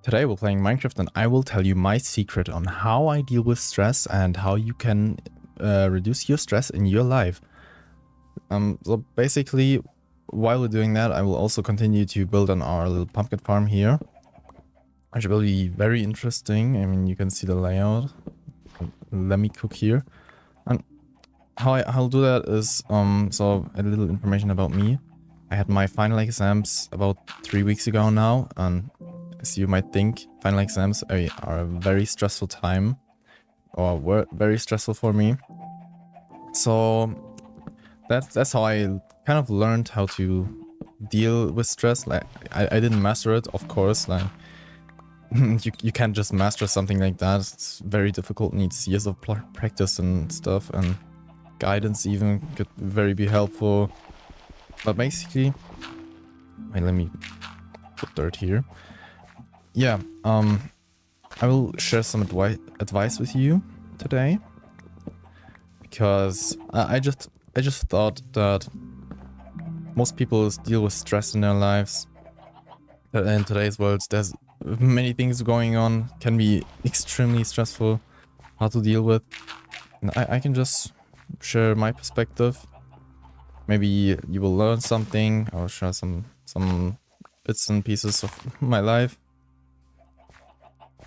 Today we're playing Minecraft and I will tell you my secret on how I deal with stress and how you can reduce your stress in your life. So basically, while we're doing that, I will also continue to build on our little pumpkin farm here, which will be very interesting. I mean, you can see the layout. Let me cook here. And how I'll do that is, so a little information about me. I had my final exams about 3 weeks ago now, and as you might think, final exams are a very stressful time, or were very stressful for me. So that's how I kind of learned how to deal with stress. Like I didn't master it, of course. Like you can't just master something like that. It's very difficult. Needs years of practice and stuff, and guidance even could be helpful. But basically, wait, let me put dirt here. Yeah, I will share some advice with you today, because I just thought that most people deal with stress in their lives. In today's world, there's many things going on, can be extremely stressful, hard to deal with. And I can just share my perspective. Maybe you will learn something. I'll share some bits and pieces of my life.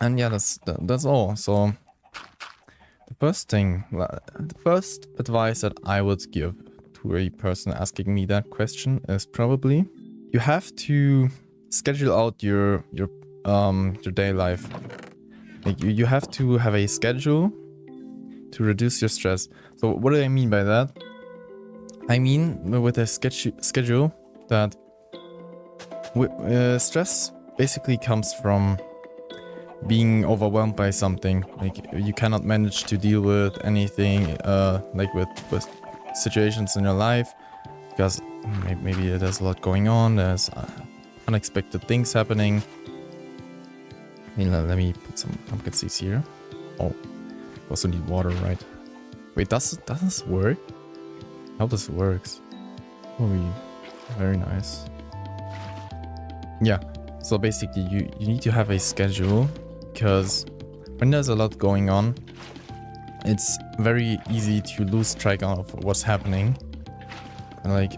And yeah, that's all. So the first advice that I would give to a person asking me that question is probably you have to schedule out your day life. Like you have to have a schedule to reduce your stress. So what do I mean by that? I mean with a schedule that stress basically comes from being overwhelmed by something. Like you cannot manage to deal with anything, like with situations in your life, because maybe there's a lot going on, there's unexpected things happening. Let me put some pumpkin seeds here. Oh, also need water, right? Wait, does this work? How this works? Oh, very nice. Yeah, so basically you need to have a schedule, because when there's a lot going on, it's very easy to lose track of what's happening. And like,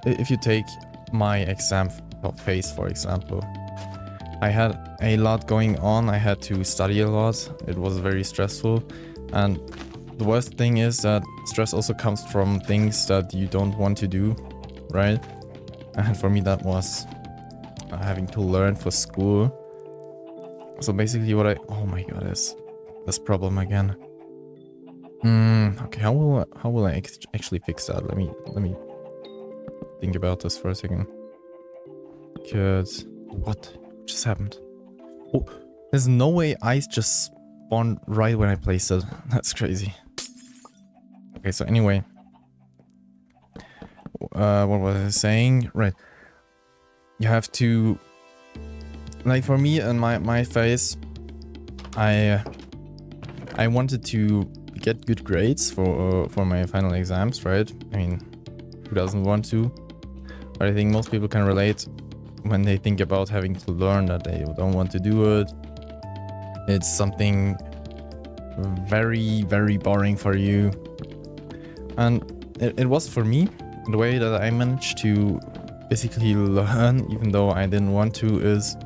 if you take my exam phase, for example, I had a lot going on. I had to study a lot. It was very stressful. And the worst thing is that stress also comes from things that you don't want to do, right? And for me, that was having to learn for school. So basically oh my god, this problem again. Okay, how will I actually fix that? Let me think about this for a second. Because what just happened? Oh, there's no way ice just spawned right when I placed it. That's crazy. Okay, so anyway, what was I saying? Right, you have to, like, for me and my phase, I wanted to get good grades for my final exams, right? I mean, who doesn't want to? But I think most people can relate when they think about having to learn that they don't want to do it. It's something very, very boring for you. And it was for me. The way that I managed to basically learn, even though I didn't want to, is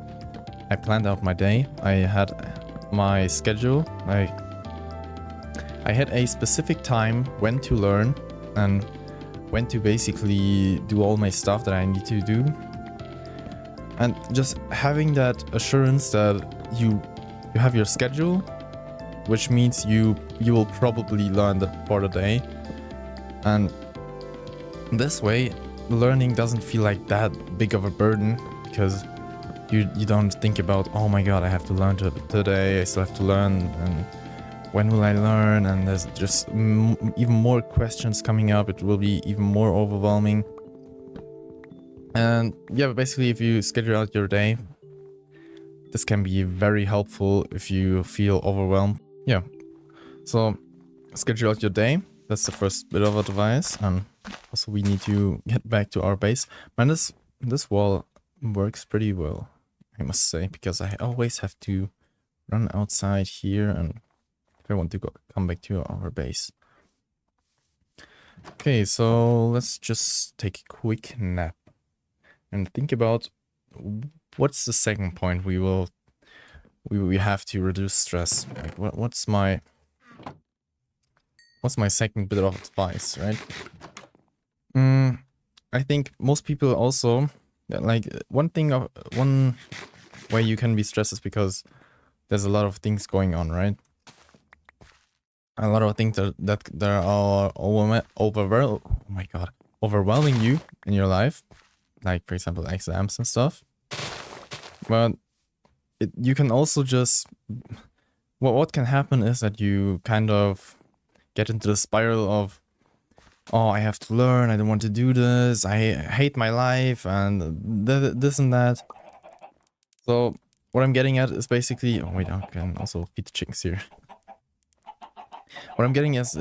I planned out my day. I had my schedule. I had a specific time when to learn and when to basically do all my stuff that I need to do. And just having that assurance that you have your schedule, which means you will probably learn that for the day. And this way, learning doesn't feel like that big of a burden, because you don't think about, oh my god, I have to learn today, I still have to learn, and when will I learn? And there's just even more questions coming up. It will be even more overwhelming. And yeah, basically, if you schedule out your day, this can be very helpful if you feel overwhelmed. Yeah, so schedule out your day. That's the first bit of advice. And also we need to get back to our base. Man, this wall works pretty well. I must say, because I always have to run outside here and if I want to come back to our base. Okay, so let's just take a quick nap and think about what's the second point we have to reduce stress. Like what's my second bit of advice, right? I think most people also like one way you can be stressed is because there's a lot of things going on, right? A lot of things that are overwhelming you in your life, like for example exams and stuff. But you can also just what can happen is that you kind of get into the spiral of, oh, I have to learn, I don't want to do this, I hate my life, and this and that. So what I'm getting at is basically, oh wait, I can also feed the chickens here. What I'm getting at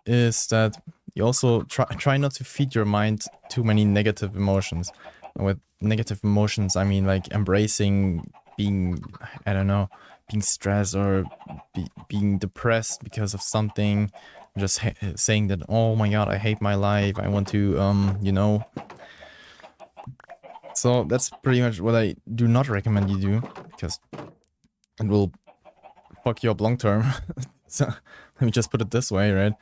is that you also try not to feed your mind too many negative emotions. With negative emotions, I mean like embracing being, I don't know, being stressed or being depressed because of something. Just saying that, oh my god, I hate my life, I want to, you know. So that's pretty much what I do not recommend you do, because it will fuck you up long term. So let me just put it this way, right?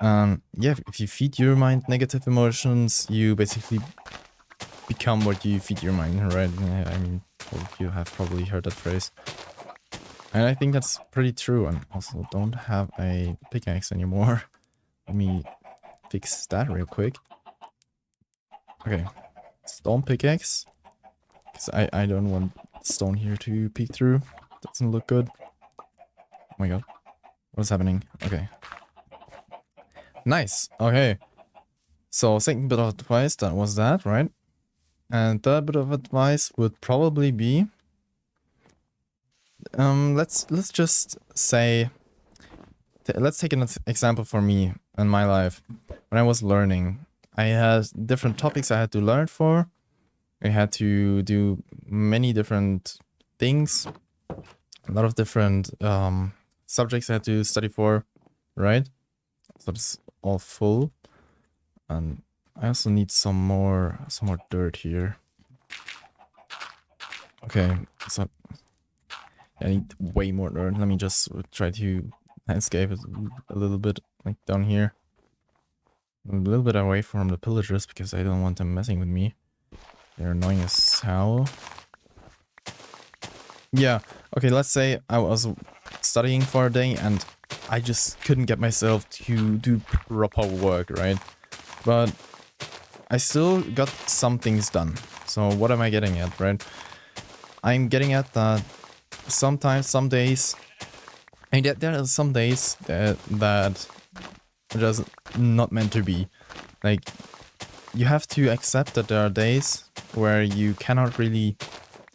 Yeah, if you feed your mind negative emotions, you basically become what you feed your mind, right? I mean, all of you have probably heard that phrase. And I think that's pretty true. And also don't have a pickaxe anymore. Let me fix that real quick. Okay, stone pickaxe. Because I don't want stone here to peek through. Doesn't look good. Oh my god. What's happening? Okay. Nice. Okay. So second bit of advice, that was that, right? And third bit of advice would probably be, let's just say, let's take an example for me in my life. When I was learning, I had different topics I had to learn for. I had to do many different things, a lot of different subjects I had to study for, right? So it's all full. And I also need some more dirt here. Okay, so I need way more dirt. Let me just try to landscape it a little bit, like down here. A little bit away from the pillagers, because I don't want them messing with me. They're annoying as hell. Yeah, okay, let's say I was studying for a day and I just couldn't get myself to do proper work, right? But I still got some things done. So what am I getting at, right? I'm getting at that sometimes, some days, and there are some days that are just not meant to be. Like, you have to accept that there are days where you cannot really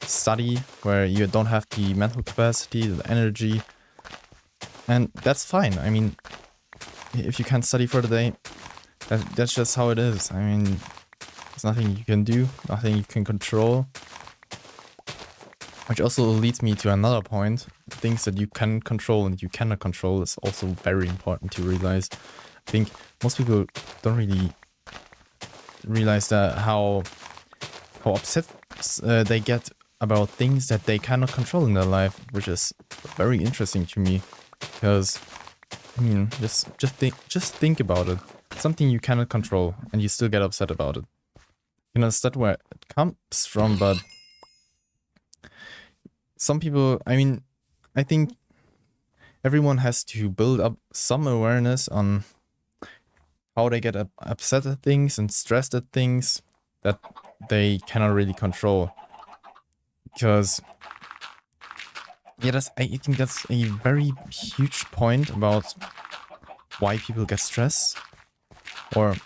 study, where you don't have the mental capacity, the energy, and that's fine. I mean, if you can't study for the day, that's just how it is. I mean, there's nothing you can do, nothing you can control. Which also leads me to another point. Things that you can control and you cannot control is also very important to realize. I think most people don't really realize that how upset they get about things that they cannot control in their life, which is very interesting to me. Because, I mean, just think about it. Something you cannot control and you still get upset about it. You know, that's where it comes from, but some people, I mean, I think everyone has to build up some awareness on how they get upset at things and stressed at things that they cannot really control. Because, yeah, I think that's a very huge point about why people get stressed, or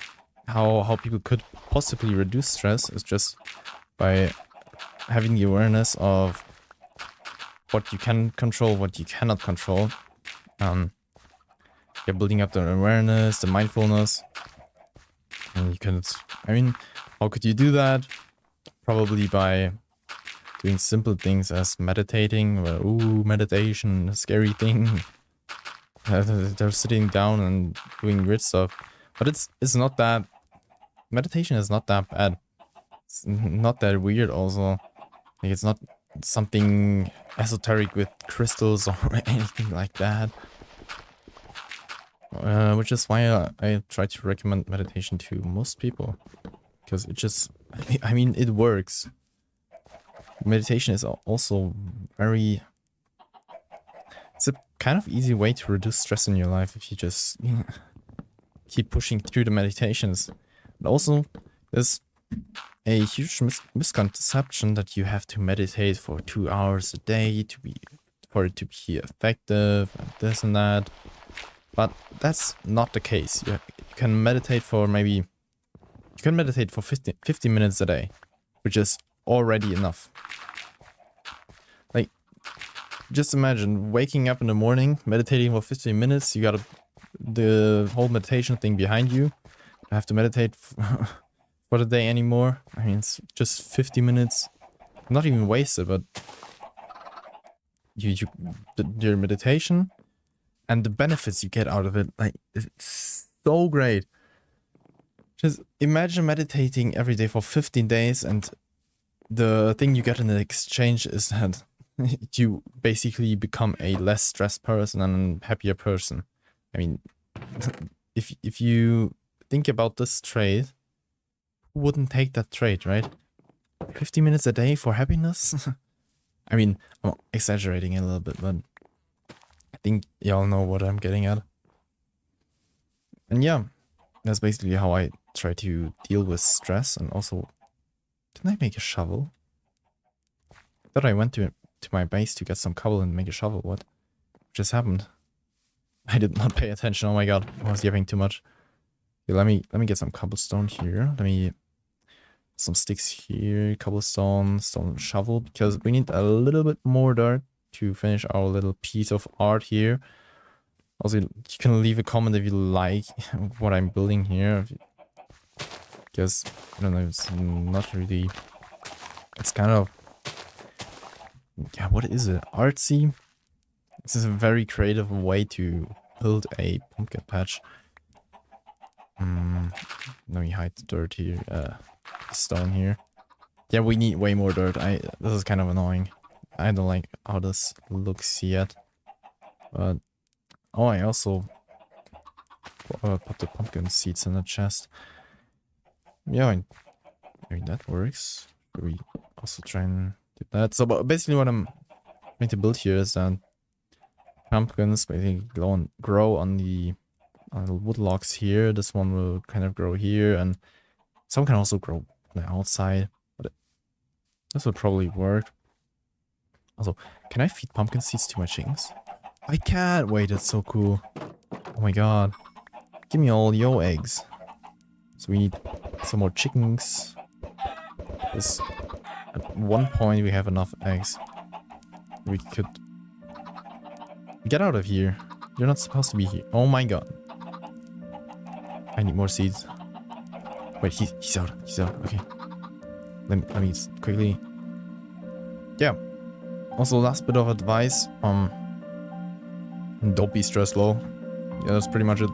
how people could possibly reduce stress is just by having the awareness of what you can control, what you cannot control. You're building up the awareness, the mindfulness. And you can, I mean, how could you do that? Probably by doing simple things as meditating. Well, ooh, meditation, a scary thing. They're sitting down and doing weird stuff. But it's not that... Meditation is not that bad. It's not that weird also. Like, it's not something esoteric with crystals or anything like that. Which is why I try to recommend meditation to most people. Because it just... I mean, it works. Meditation is also very... It's a kind of easy way to reduce stress in your life if you just keep pushing through the meditations. But also, there's a huge misconception that you have to meditate for 2 hours a day for it to be effective, and this and that. But that's not the case. You can meditate for maybe... You can meditate for 50 minutes a day, which is already enough. Like, just imagine waking up in the morning, meditating for 15 minutes, you got the whole meditation thing behind you. You have to meditate for the day anymore. I mean, it's just 50 minutes. Not even wasted, but your meditation and the benefits you get out of it, like, it's so great. Just imagine meditating every day for 15 days and the thing you get in the exchange is that you basically become a less stressed person and a happier person. I mean, if you think about this trade, who wouldn't take that trade, right? 50 minutes a day for happiness? I mean, I'm exaggerating a little bit, but I think y'all know what I'm getting at. And yeah, that's basically how I try to deal with stress. And also, didn't I make a shovel? I thought I went to my base to get some cobble and make a shovel. What just happened? I did not pay attention. Oh my god, I was yapping too much. Okay, let me get some cobblestone here. Let me... Some sticks here, cobblestone, stone shovel, because we need a little bit more dirt to finish our little piece of art here. Also, you can leave a comment if you like what I'm building here. Because, I don't know, it's not really... It's kind of... Yeah, what is it? Artsy? This is a very creative way to build a pumpkin patch. Let me hide the dirt here. Stone here. Yeah, we need way more dirt. This is kind of annoying. I don't like how this looks yet. But... Oh, I also put the pumpkin seeds in the chest. Yeah, I mean, that works. We also try and do that. So basically what I'm trying to build here is that pumpkins basically grow on the wood logs here. This one will kind of grow here, and some can also grow on the outside. But this would probably work. Also, can I feed pumpkin seeds to my chickens? I can't! Wait, that's so cool. Oh my god. Give me all your eggs. So we need some more chickens. This, at one point we have enough eggs. We could... Get out of here. You're not supposed to be here. Oh my god. I need more seeds. Wait, he's out. He's out. Okay. Let me quickly... Yeah. Also, last bit of advice. Don't be stressed low. Yeah, that's pretty much it.